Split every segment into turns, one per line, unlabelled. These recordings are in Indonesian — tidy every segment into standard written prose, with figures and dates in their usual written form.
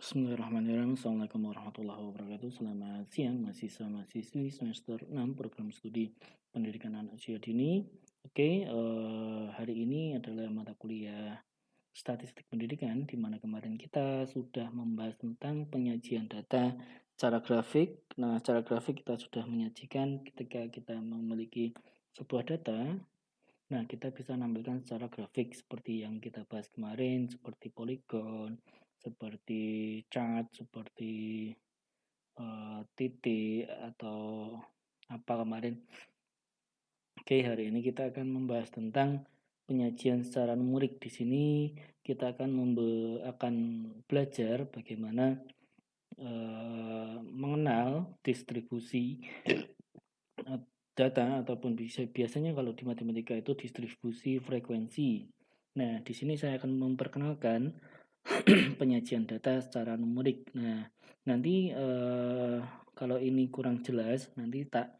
Bismillahirrahmanirrahim. Assalamualaikum warahmatullahi wabarakatuh. Selamat siang mahasiswa-mahasiswi semester 6 program studi pendidikan anak usia dini. Hari ini adalah mata kuliah statistik pendidikan di mana kemarin kita sudah membahas tentang penyajian data secara grafik. Nah, secara grafik kita sudah menyajikan ketika kita memiliki sebuah data. Nah, kita bisa menampilkan secara grafik seperti yang kita bahas kemarin, seperti poligon, seperti chart, seperti titik atau apa kemarin. Hari ini kita akan membahas tentang penyajian secara numerik. Di sini kita akan belajar bagaimana mengenal distribusi data ataupun biasanya kalau di matematika itu distribusi frekuensi. Nah, di sini saya akan memperkenalkan penyajian data secara numerik. Nah, nanti kalau ini kurang jelas, nanti tak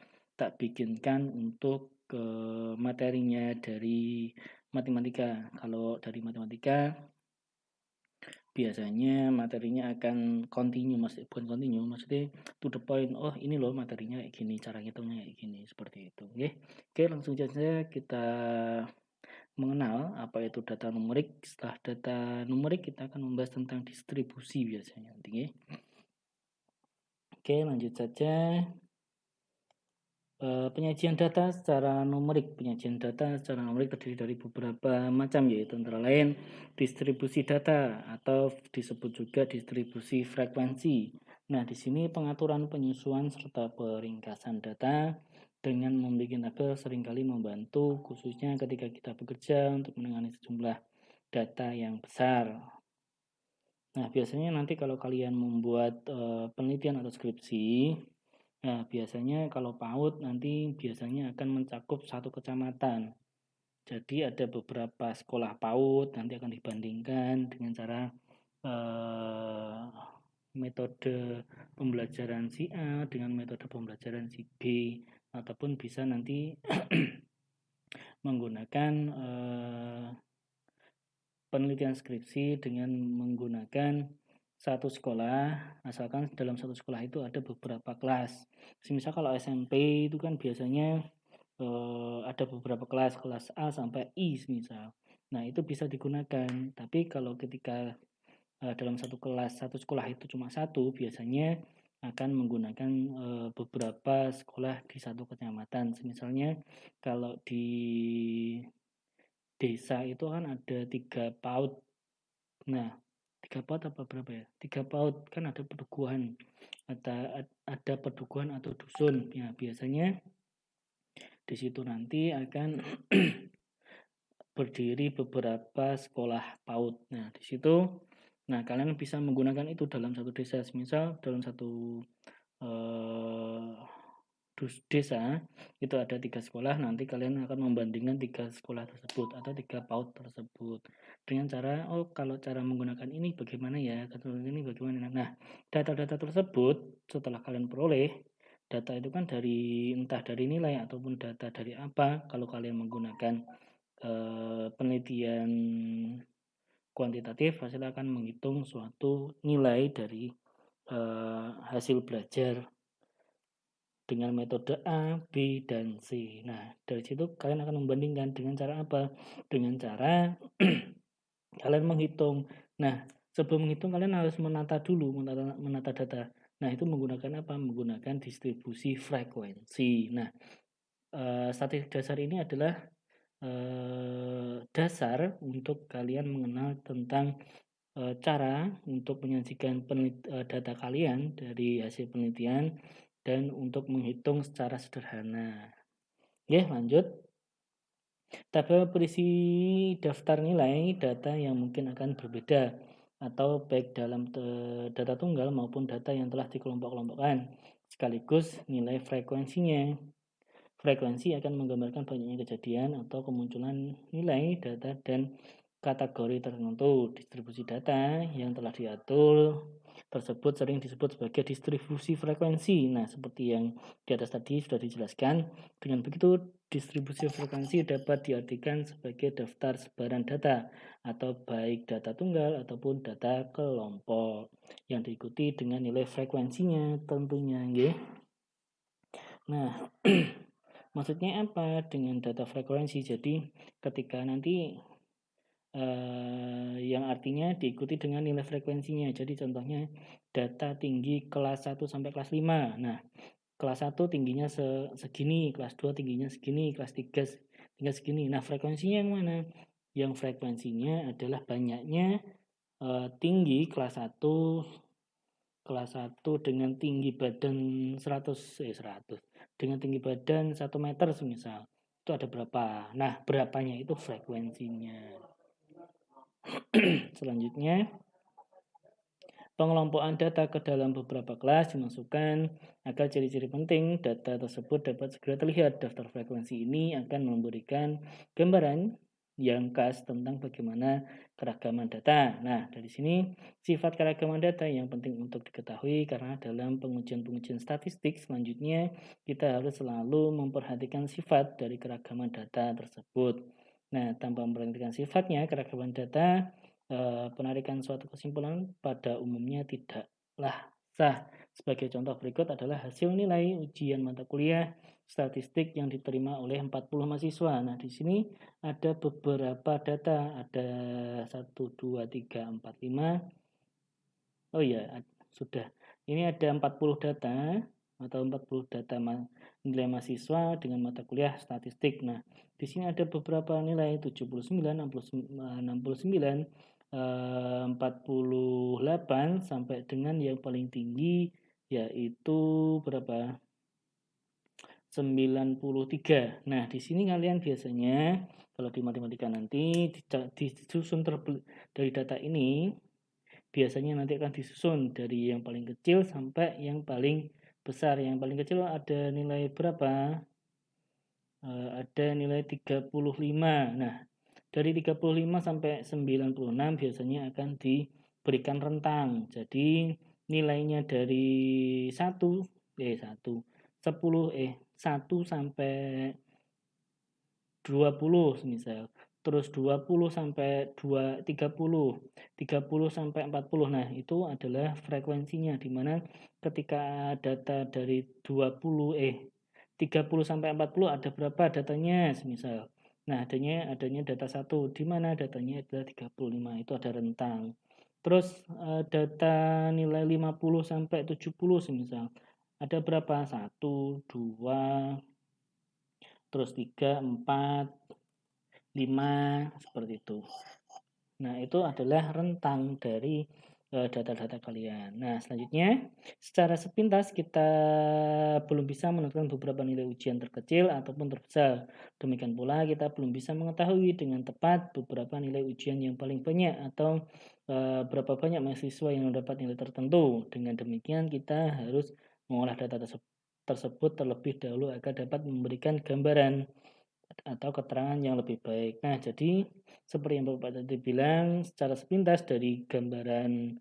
bikinkan untuk materinya dari matematika. Kalau dari matematika biasanya materinya akan continue, bukan continue, maksudnya to the point. Oh, ini loh materinya kayak gini, cara ngitungnya kayak gini, seperti itu. Oke, langsung saja kita mengenal apa itu data numerik. Setelah data numerik kita akan membahas tentang distribusi biasanya. Oke, lanjut saja. Penyajian data secara numerik. Penyajian data secara numerik terdiri dari beberapa macam, yaitu antara lain distribusi data atau disebut juga distribusi frekuensi. Nah, di sini pengaturan penyusuan serta peringkasan data dengan membuat tabel seringkali membantu, khususnya ketika kita bekerja untuk menangani sejumlah data yang besar. Nah, biasanya nanti kalau kalian membuat penelitian atau skripsi, nah, biasanya kalau PAUD nanti biasanya akan mencakup satu kecamatan. Jadi ada beberapa sekolah PAUD nanti akan dibandingkan dengan cara metode pembelajaran si A dengan metode pembelajaran si B, ataupun bisa nanti menggunakan penelitian skripsi dengan menggunakan satu sekolah, asalkan dalam satu sekolah itu ada beberapa kelas. Misal kalau SMP itu kan biasanya ada beberapa kelas, kelas A sampai I misal. Nah, itu bisa digunakan. Tapi kalau ketika dalam satu kelas, satu sekolah itu cuma satu, biasanya akan menggunakan beberapa sekolah di satu kecamatan. Misalnya kalau di desa itu kan ada 3 PAUD. Nah, 3 PAUD apa berapa ya? 3 PAUD kan ada pedukuhan, ada pedukuhan atau dusun. Ya, biasanya di situ nanti akan berdiri beberapa sekolah PAUD. Nah, di situ kalian bisa menggunakan itu dalam satu desa. Misal dalam satu desa itu ada 3 sekolah, nanti kalian akan membandingkan 3 sekolah tersebut atau 3 PAUD tersebut dengan cara, oh kalau cara menggunakan ini bagaimana ya, ini bagaimana. Nah, data-data tersebut setelah kalian peroleh, data itu kan entah dari nilai ataupun data dari apa. Kalau kalian menggunakan penelitian kuantitatif, hasil akan menghitung suatu nilai dari hasil belajar dengan metode A, B, dan C. Nah, dari situ kalian akan membandingkan dengan cara apa? Dengan cara kalian menghitung. Nah, sebelum menghitung kalian harus menata dulu, menata data. Nah, itu menggunakan apa? Menggunakan distribusi frekuensi. Nah, statistik dasar ini adalah dasar untuk kalian mengenal tentang cara untuk menyajikan data kalian dari hasil penelitian dan untuk menghitung secara sederhana. Oke, lanjut. Tabel berisi daftar nilai data yang mungkin akan berbeda atau baik dalam data tunggal maupun data yang telah dikelompok-kelompokkan, sekaligus nilai frekuensinya. Frekuensi akan menggambarkan banyaknya kejadian atau kemunculan nilai data dan kategori tertentu. Distribusi data yang telah diatur tersebut sering disebut sebagai distribusi frekuensi. Nah, seperti yang di atas tadi sudah dijelaskan, dengan begitu distribusi frekuensi dapat diartikan sebagai daftar sebaran data atau baik data tunggal ataupun data kelompok yang diikuti dengan nilai frekuensinya tentunya, nggih. Nah, maksudnya apa dengan data frekuensi? Jadi ketika nanti yang artinya diikuti dengan nilai frekuensinya. Jadi contohnya data tinggi kelas 1 sampai kelas 5. Nah, kelas 1 tingginya segini, kelas 2 tingginya segini, kelas 3 tingginya segini. Nah, frekuensinya yang mana? Yang frekuensinya adalah banyaknya tinggi kelas 1 dengan tinggi badan 100 dengan tinggi badan 1 meter semisal. Itu ada berapa? Nah, berapanya itu frekuensinya. Selanjutnya, pengelompokan data ke dalam beberapa kelas dimasukkan agar ciri-ciri penting data tersebut dapat segera terlihat. Daftar frekuensi ini akan memberikan gambaran yang khas tentang bagaimana keragaman data. Nah, dari sini sifat keragaman data yang penting untuk diketahui karena dalam pengujian-pengujian statistik selanjutnya kita harus selalu memperhatikan sifat dari keragaman data tersebut. Nah, tanpa memperhatikan sifatnya keragaman data, penarikan suatu kesimpulan pada umumnya tidaklah sah. Sebagai contoh berikut adalah hasil nilai ujian mata kuliah statistik yang diterima oleh 40 mahasiswa. Nah, di sini ada beberapa data, ada 1, 2, 3, 4, 5. Oh iya, sudah. Ini ada 40 data atau 40 data nilai mahasiswa dengan mata kuliah statistik. Nah, di sini ada beberapa nilai 79, 69, 48 sampai dengan yang paling tinggi yaitu berapa? 93. Nah, di sini kalian biasanya kalau di matematika nanti disusun dari data ini biasanya nanti akan disusun dari yang paling kecil sampai yang paling besar. Yang paling kecil ada nilai berapa? Ada nilai 35. Nah, dari 35 sampai 96 biasanya akan diberikan rentang. Jadi nilainya dari 1 sampai 20 misal. Terus 20 sampai 30 sampai 40. Nah, itu adalah frekuensinya di mana ketika data dari 30 sampai 40 ada berapa datanya semisal. Nah, adanya data 1 di mana datanya adalah 35, itu ada rentang. Terus data nilai 50 sampai 70 semisal. Ada berapa? 1, 2, terus 3, 4, 5, seperti itu. Nah, itu adalah rentang dari data-data kalian. Nah, selanjutnya secara sepintas kita belum bisa menentukan beberapa nilai ujian terkecil ataupun terbesar. Demikian pula kita belum bisa mengetahui dengan tepat beberapa nilai ujian yang paling banyak atau berapa banyak mahasiswa yang mendapat nilai tertentu. Dengan demikian kita harus mengolah data tersebut terlebih dahulu agar dapat memberikan gambaran atau keterangan yang lebih baik. Nah, jadi seperti yang Bapak tadi bilang, secara sepintas dari gambaran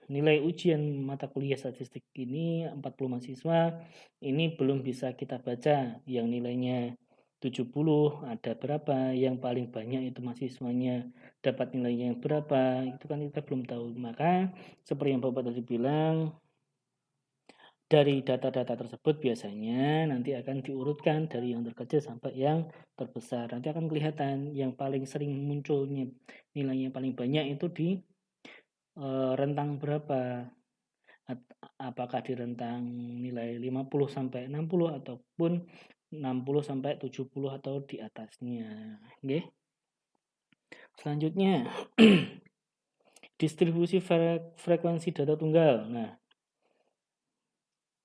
nilai ujian mata kuliah statistik ini 40 mahasiswa ini belum bisa kita baca yang nilainya 70 ada berapa, yang paling banyak itu mahasiswanya dapat nilainya berapa, itu kan kita belum tahu. Maka seperti yang Bapak tadi bilang, dari data-data tersebut biasanya nanti akan diurutkan dari yang terkecil sampai yang terbesar. Nanti akan kelihatan yang paling sering munculnya nilainya paling banyak itu di rentang berapa. Apakah di rentang nilai 50 sampai 60 ataupun 60 sampai 70 atau di atasnya. Oke. Selanjutnya distribusi frekuensi data tunggal. Nah,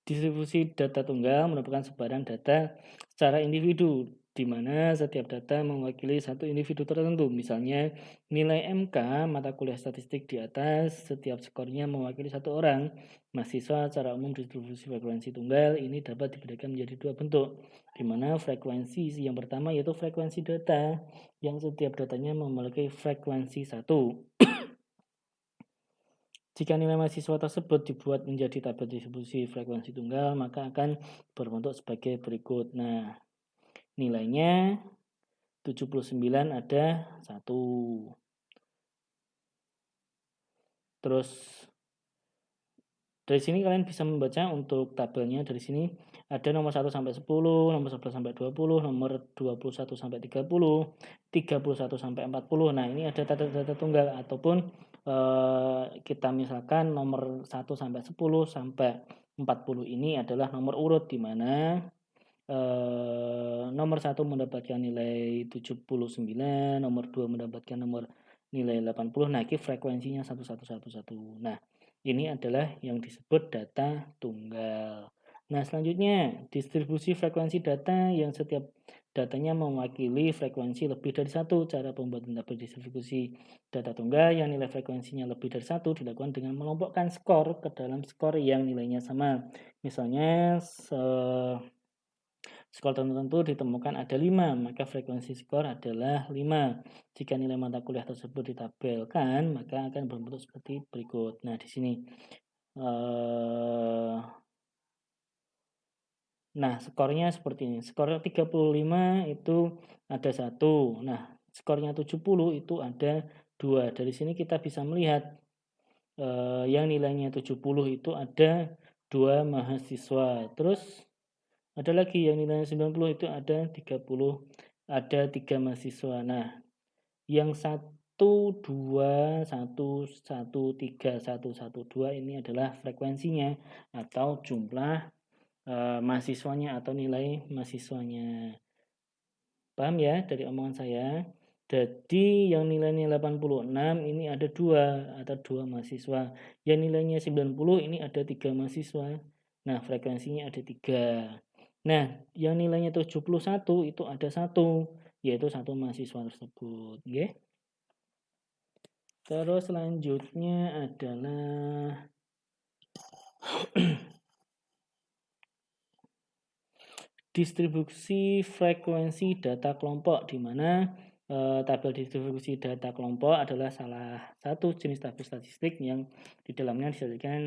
distribusi data tunggal merupakan sebaran data secara individu di mana setiap data mewakili satu individu tertentu. Misalnya, nilai MK mata kuliah statistik di atas, setiap skornya mewakili satu orang. Mahasiswa secara umum distribusi frekuensi tunggal ini dapat dibedakan menjadi dua bentuk, di mana frekuensi yang pertama yaitu frekuensi data, yang setiap datanya memiliki frekuensi satu. Jika nilai mahasiswa tersebut dibuat menjadi tabel distribusi frekuensi tunggal, maka akan berbentuk sebagai berikut. Nah, nilainya 79 ada 1. Terus dari sini kalian bisa membaca untuk tabelnya. Dari sini ada nomor 1 sampai 10, nomor 11 sampai 20, nomor 21 sampai 30, 31 sampai 40. Nah, ini ada data tunggal ataupun kita misalkan nomor 1 sampai 10 sampai 40 ini adalah nomor urut di mana nomor 1 mendapatkan nilai 79, nomor 2 mendapatkan nomor nilai 80. Nah, ini frekuensinya 1111. Nah, ini adalah yang disebut data tunggal. Nah, selanjutnya distribusi frekuensi data yang setiap datanya mewakili frekuensi lebih dari satu. Cara pembuatan tabel distribusi data tunggal yang nilai frekuensinya lebih dari satu dilakukan dengan mengelompokkan skor ke dalam skor yang nilainya sama. Misalnya skor tertentu ditemukan ada 5, maka frekuensi skor adalah 5. Jika nilai mata kuliah tersebut ditabelkan, maka akan berbentuk seperti berikut. Nah, di sini nah, skornya seperti ini. Skor 35 itu ada 1. Nah, skornya 70 itu ada 2. Dari sini kita bisa melihat yang nilainya 70 itu ada 2 mahasiswa. Terus ada lagi yang nilainya 90 itu ada 30, ada 3 mahasiswa. Nah, yang 1, 2, 1, 1, 3, 1, 1, 2 ini adalah frekuensinya atau jumlah mahasiswanya atau nilai mahasiswanya. Paham ya dari omongan saya? Jadi yang nilainya 86 ini ada 2 atau 2 mahasiswa. Yang nilainya 90 ini ada 3 mahasiswa. Nah, frekuensinya ada 3. Nah, yang nilainya 71 itu ada 1, yaitu 1 mahasiswa tersebut. Oke? Terus selanjutnya adalah distribusi frekuensi data kelompok, di mana tabel distribusi data kelompok adalah salah satu jenis tabel statistik yang di dalamnya disajikan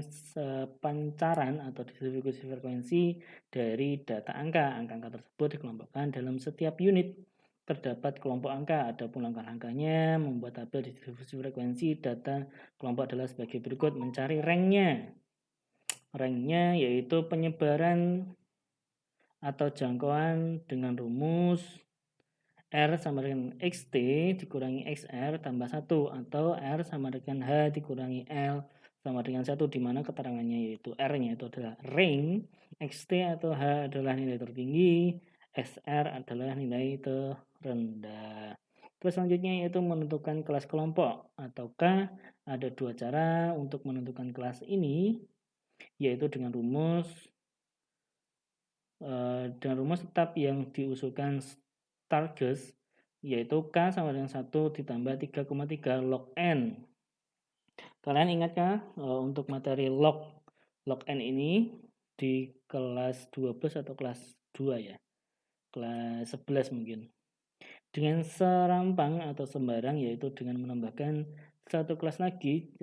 pancaran atau distribusi frekuensi dari data angka. Angka-angka tersebut dikelompokkan dalam setiap unit. Terdapat kelompok angka, adapun langkah-langkahnya membuat tabel distribusi frekuensi data kelompok adalah sebagai berikut. Mencari ranknya. Ranknya yaitu penyebaran atau jangkauan dengan rumus R sama dengan XT dikurangi XR tambah 1 atau R sama dengan H dikurangi L sama dengan 1, di mana keterangannya yaitu R-nya itu adalah range, XT atau H adalah nilai tertinggi, SR adalah nilai terendah. Terus selanjutnya yaitu menentukan kelas kelompok ataukah ada 2 cara untuk menentukan kelas ini, yaitu dengan rumus dan rumus tetap yang diusulkan Stargers, yaitu K sama dengan 1 ditambah 3,3 log N. Kalian ingatkah untuk materi log N ini di kelas 12 atau kelas 2 ya? Kelas 11 mungkin. Dengan serampang atau sembarang, yaitu dengan menambahkan satu kelas lagi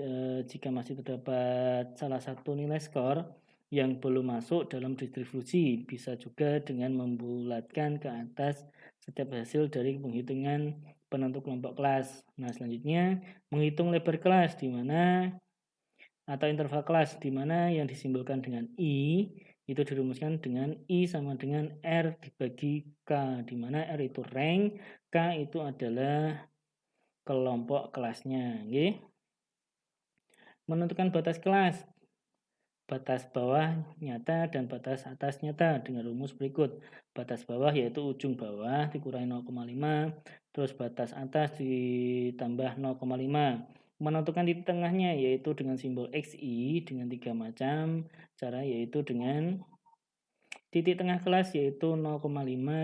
jika masih terdapat salah satu nilai skor yang belum masuk dalam distribusi. Bisa juga dengan membulatkan ke atas setiap hasil dari penghitungan penentu kelompok kelas. Nah, selanjutnya menghitung lebar kelas di mana atau interval kelas di mana yang disimbolkan dengan I itu dirumuskan dengan I sama dengan R dibagi K, di mana R itu rank, K itu adalah kelompok kelasnya. Okay? Menentukan batas kelas, batas bawah nyata dan batas atas nyata dengan rumus berikut. Batas bawah yaitu ujung bawah dikurangi 0,5, terus batas atas ditambah 0,5. Menentukan di tengahnya yaitu dengan simbol XI dengan 3 macam cara, yaitu dengan Titik tengah kelas yaitu 0,5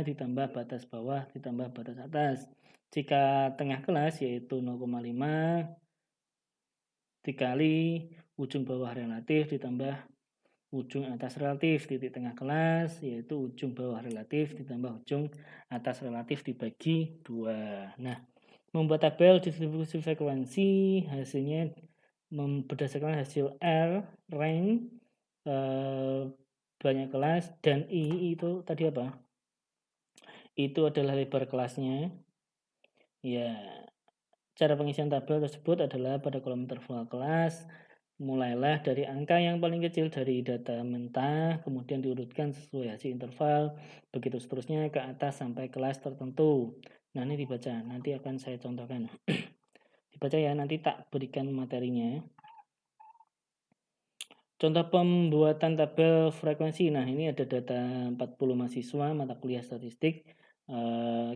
ditambah batas bawah ditambah batas atas. Jika tengah kelas yaitu 0,5 dikali ujung bawah relatif ditambah ujung atas relatif. Titik tengah kelas yaitu ujung bawah relatif ditambah ujung atas relatif dibagi 2. Nah, membuat tabel distribusi frekuensi hasilnya berdasarkan hasil R, rank, banyak kelas, dan I itu tadi apa? Itu adalah lebar kelasnya. Ya, cara pengisian tabel tersebut adalah pada kolom interval kelas, mulailah dari angka yang paling kecil dari data mentah, kemudian diurutkan sesuai hasil interval, begitu seterusnya ke atas sampai kelas tertentu. Nah, ini dibaca, nanti akan saya contohkan. Dibaca ya, nanti tak berikan materinya. Contoh pembuatan tabel frekuensi. Nah, ini ada data 40 mahasiswa mata kuliah statistik.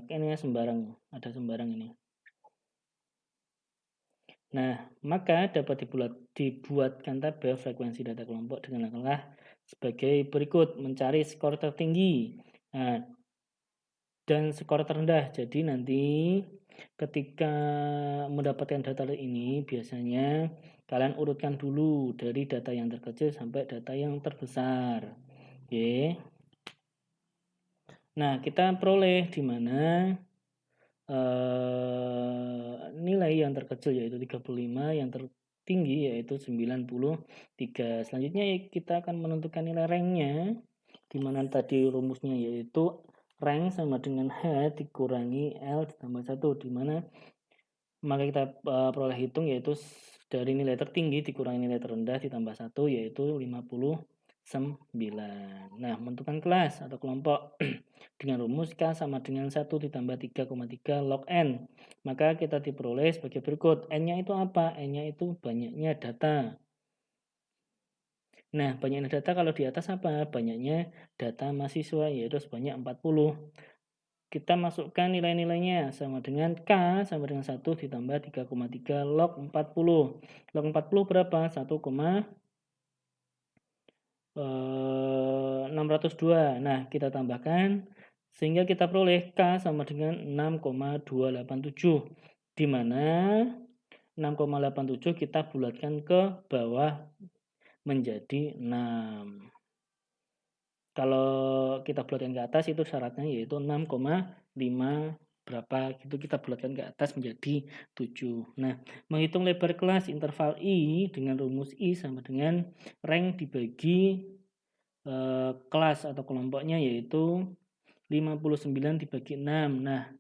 Ini sembarang, ada sembarang ini. Nah, maka dapat dibuatkan tabel frekuensi data kelompok dengan langkah sebagai berikut. Mencari skor tertinggi dan skor terendah. Jadi nanti ketika mendapatkan data ini biasanya kalian urutkan dulu dari data yang terkecil sampai data yang terbesar. Oke. Nah, kita peroleh di mana nilai yang terkecil yaitu 35, yang tertinggi yaitu 93. Selanjutnya kita akan menentukan nilai ranknya, di mana tadi rumusnya yaitu rank sama dengan H dikurangi L ditambah 1, di mana maka kita peroleh hitung yaitu dari nilai tertinggi dikurangi nilai terendah ditambah 1 yaitu 59. Nah, menentukan kelas atau kelompok dengan rumus K sama dengan 1 ditambah 3,3 log N. Maka kita diperoleh sebagai berikut. N-nya itu apa? N-nya itu banyaknya data. Nah, banyaknya data kalau di atas apa? Banyaknya data mahasiswa yaitu sebanyak 40. Kita masukkan nilai-nilainya sama dengan K sama dengan 1 ditambah 3,3 log 40. Log 40 berapa? 1,602. Nah, kita tambahkan sehingga kita peroleh K sama dengan 6,287. Di mana 6,87 kita bulatkan ke bawah menjadi 6. Kalau kita bulatkan ke atas itu syaratnya yaitu 6,5 berapa gitu kita bulatkan ke atas menjadi 7. Nah, menghitung lebar kelas interval I dengan rumus I sama dengan rank dibagi kelas atau kelompoknya yaitu 59 dibagi 6. Nah,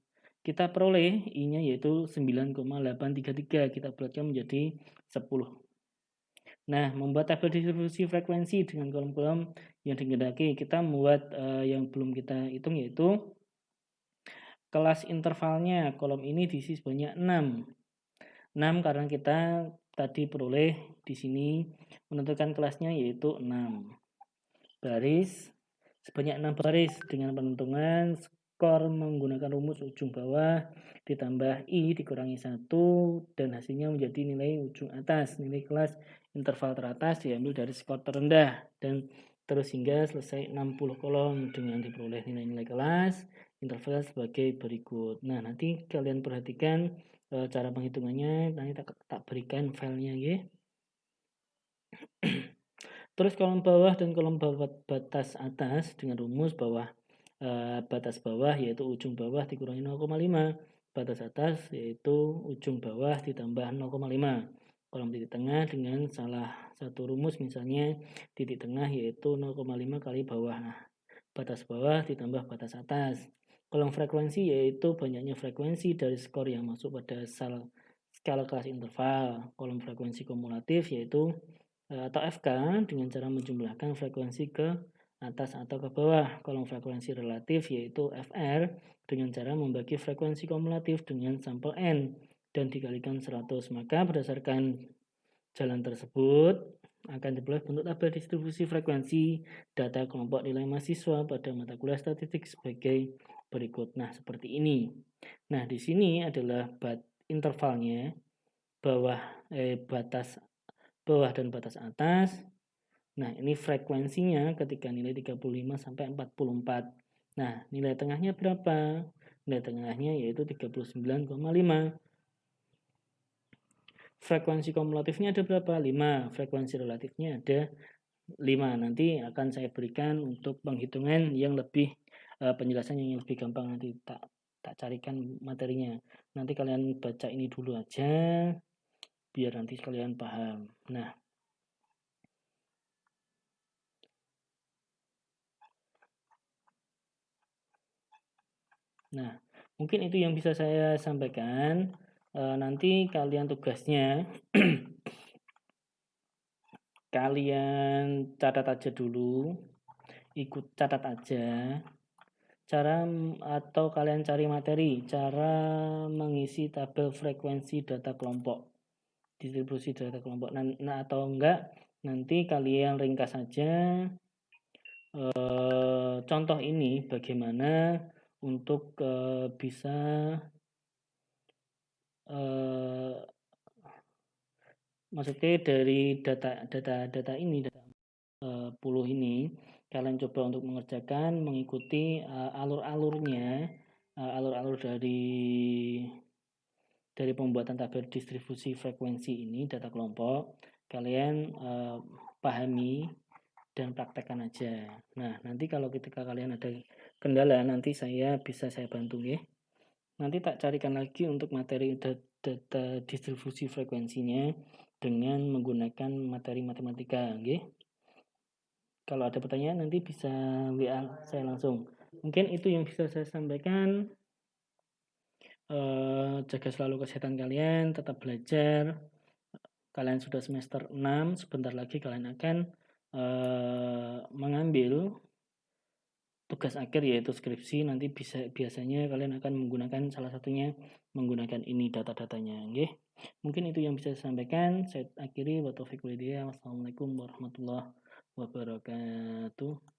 kita peroleh I-nya yaitu 9,833. Kita bulatkan menjadi 10. Nah, membuat tabel distribusi frekuensi dengan kolom-kolom yang dikehendaki, kita membuat yang belum kita hitung yaitu kelas intervalnya. Kolom ini diisi sebanyak 6. 6 karena kita tadi peroleh di sini menentukan kelasnya yaitu 6. Baris sebanyak 6 baris dengan penentuan skor menggunakan rumus ujung bawah ditambah I dikurangi 1 dan hasilnya menjadi nilai ujung atas. Nilai kelas interval teratas diambil dari skor terendah dan terus hingga selesai 60 kolom dengan diperoleh nilai-nilai kelas interval sebagai berikut. Nah, nanti kalian perhatikan cara penghitungannya, nanti tak berikan filenya ya. Terus kolom bawah dan kolom batas atas dengan rumus bawah batas bawah yaitu ujung bawah dikurangi 0,5, batas atas yaitu ujung bawah ditambah 0,5. Kolom titik tengah dengan salah satu rumus misalnya titik tengah yaitu 0,5 kali bawah. Nah, batas bawah ditambah batas atas. Kolom frekuensi yaitu banyaknya frekuensi dari skor yang masuk pada skala kelas interval. Kolom frekuensi kumulatif yaitu atau FK dengan cara menjumlahkan frekuensi ke atas atau ke bawah. Kolom frekuensi relatif yaitu FR dengan cara membagi frekuensi kumulatif dengan sampel N dan dikalikan 100. Maka berdasarkan jalan tersebut akan diperoleh bentuk tabel distribusi frekuensi data kelompok nilai mahasiswa pada mata kuliah statistik sebagai berikut. Nah, seperti ini. Nah, di sini adalah intervalnya batas bawah dan batas atas. Nah, ini frekuensinya ketika nilai 35 sampai 44. Nah, nilai tengahnya berapa? Nilai tengahnya yaitu 39,5. Frekuensi kumulatifnya ada berapa? 5. Frekuensi relatifnya ada 5. Nanti akan saya berikan untuk penghitungan yang lebih penjelasan yang lebih gampang, nanti tak carikan materinya. Nanti kalian baca ini dulu aja biar nanti kalian paham. Nah, mungkin itu yang bisa saya sampaikan. Nanti kalian tugasnya kalian catat aja dulu, ikut catat aja cara atau kalian cari materi cara mengisi tabel frekuensi data kelompok, distribusi data kelompok. Nah, atau enggak nanti kalian ringkas saja contoh ini bagaimana untuk bisa maksudnya dari data ini, data 10 ini kalian coba untuk mengerjakan mengikuti alur-alurnya, alur-alur dari pembuatan tabel distribusi frekuensi ini data kelompok. Kalian pahami dan praktekkan aja. Nah, nanti kalau ketika kalian ada kendala nanti bisa saya bantu ya. Nanti tak carikan lagi untuk materi data distribusi frekuensinya dengan menggunakan materi matematika, nggih. Kalau ada pertanyaan nanti bisa WA saya langsung. Mungkin itu yang bisa saya sampaikan. Jaga selalu kesehatan kalian, tetap belajar. Kalian sudah semester 6, sebentar lagi kalian akan mengambil tugas akhir yaitu skripsi. Nanti biasanya kalian akan menggunakan salah satunya menggunakan ini data-datanya, nggih. Mungkin itu yang bisa saya sampaikan. Saya akhiri. Wassalamualaikum warahmatullahi wabarakatuh.